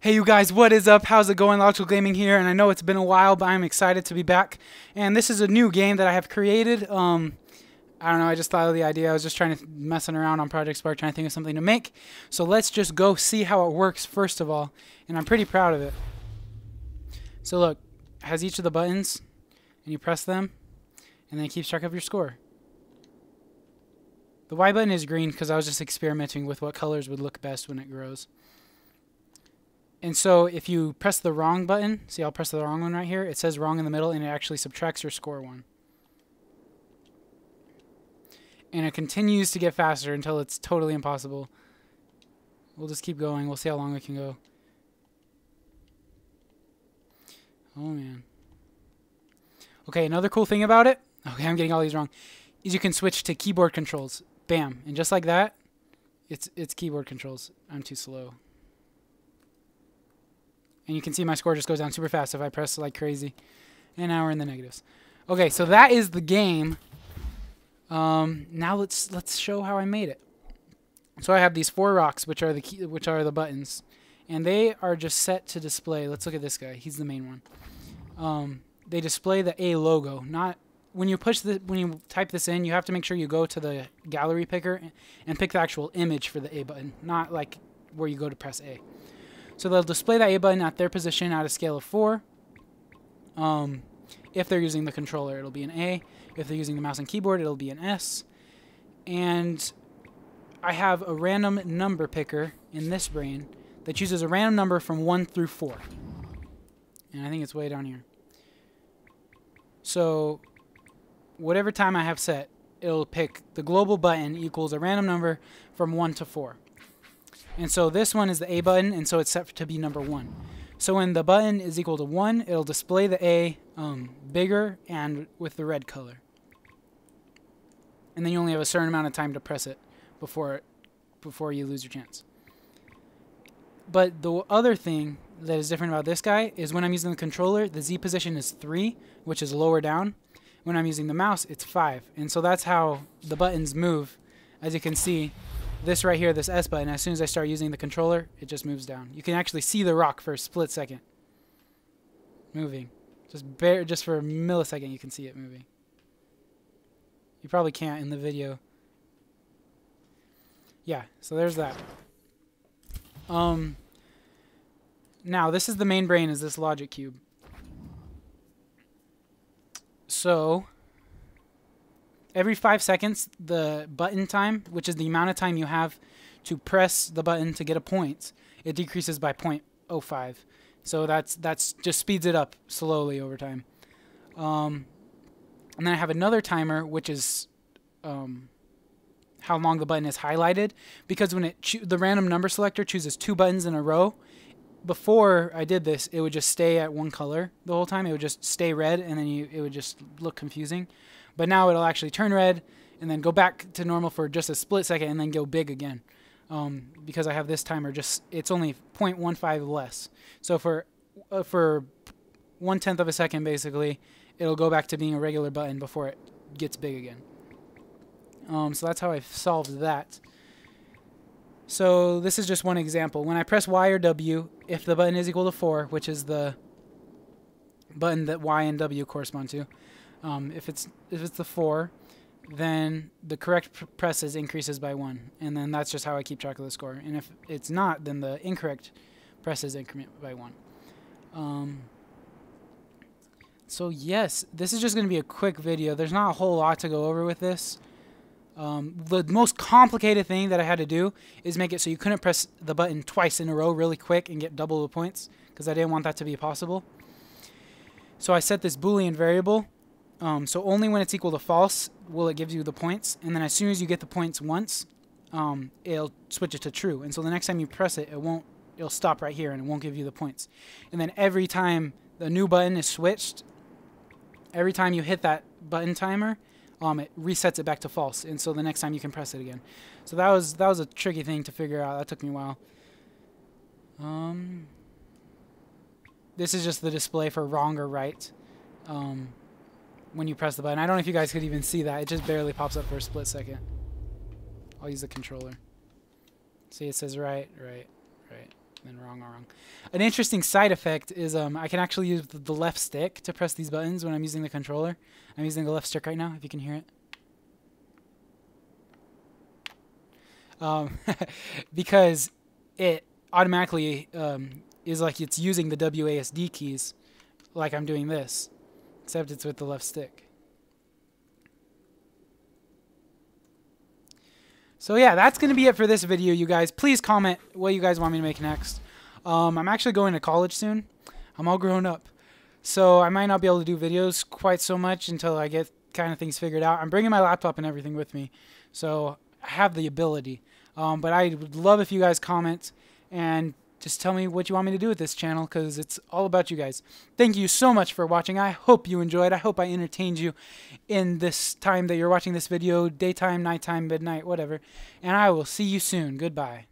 Hey you guys, what is up? How's it going? Logical Gaming here, and I know it's been a while, but I'm excited to be back. And this is a new game that I have created. I don't know, I just thought of the idea. I was just trying to messing around on Project Spark, trying to think of something to make. So let's just go see how it works first of all, and I'm pretty proud of it. So look, it has each of the buttons, and you press them, and then it keeps track of your score. The Y button is green because I was just experimenting with what colors would look best when it grows. And so if you press the wrong button, see I'll press the wrong one right here, it says wrong in the middle and it actually subtracts your score one. And it continues to get faster until it's totally impossible. We'll just keep going, we'll see how long we can go. Oh man. Okay, another cool thing about it, okay I'm getting all these wrong, is you can switch to keyboard controls. Bam, and just like that, it's keyboard controls. I'm too slow. And you can see my score just goes down super fast if I press like crazy. And now we're in the negatives. Okay, so that is the game. Now let's show how I made it. So I have these 4 rocks, which are the buttons, and they are just set to display. Let's look at this guy. He's the main one. They display the A logo. Not when you type this in, you have to make sure you go to the gallery picker and pick the actual image for the A button, not like where you go to press A. So they'll display that A button at their position at a scale of 4. If they're using the controller, it'll be an A. If they're using the mouse and keyboard, it'll be an S. And I have a random number picker in this brain that chooses a random number from 1 through 4. And I think it's way down here. So whatever time I have set, it'll pick the global button equals a random number from 1 to 4. And so this one is the A button, and so it's set to be number 1. So when the button is equal to 1, it'll display the A bigger and with the red color. And then you only have a certain amount of time to press it before you lose your chance. But the other thing that is different about this guy is when I'm using the controller, the Z position is 3, which is lower down. When I'm using the mouse, it's 5. And so that's how the buttons move. As you can see, this right here, this S button, as soon as I start using the controller, it just moves down. You can actually see the rock for a split second moving. Just for a millisecond you can see it moving. You probably can't in the video. Yeah, so there's that. Now this is the main brain, is this logic cube. So every 5 seconds, the button time, which is the amount of time you have to press the button to get a point, it decreases by 0.05. So that's just speeds it up slowly over time. And then I have another timer, which is how long the button is highlighted, because when the random number selector chooses 2 buttons in a row, before I did this, it would just stay at one color the whole time. It would just stay red, and then it would just look confusing. But now it'll actually turn red and then go back to normal for just a split second and then go big again. Because I have this timer, it's only 0.15 less. So for 1/10 of a second, basically, it'll go back to being a regular button before it gets big again. So that's how I've solved that. So this is just one example. When I press Y or W, if the button is equal to 4, which is the button that Y and W correspond to, if it's the 4, then the correct presses increases by 1, and then that's just how I keep track of the score. And if it's not, then the incorrect presses increment by 1. So yes, this is just going to be a quick video. There's not a whole lot to go over with this. The most complicated thing that I had to do is make it so you couldn't press the button twice in a row really quick and get double the points, because I didn't want that to be possible. So I set this Boolean variable. So only when it's equal to false will it give you the points, and then as soon as you get the points once, it'll switch it to true. And so the next time you press it, it'll stop right here and it won't give you the points. And then every time the new button is switched, every time you hit that button timer, it resets it back to false, and so the next time you can press it again. So that was a tricky thing to figure out. That took me a while. This is just the display for wrong or right. When you press the button. I don't know if you guys could even see that. It just barely pops up for a split second. I'll use the controller. See, it says right, right, right. then wrong. An interesting side effect is I can actually use the left stick to press these buttons when I'm using the controller. I'm using the left stick right now, if you can hear it. Because it automatically is like it's using the WASD keys like I'm doing this, except it's with the left stick. So yeah, that's going to be it for this video, you guys. Please comment what you guys want me to make next. I'm actually going to college soon. I'm all grown up. So I might not be able to do videos quite so much until I get kind of things figured out. I'm bringing my laptop and everything with me, so I have the ability. But I would love if you guys comment and just tell me what you want me to do with this channel, because it's all about you guys. Thank you so much for watching. I hope you enjoyed. I hope I entertained you in this time that you're watching this video, daytime, nighttime, midnight, whatever. And I will see you soon. Goodbye.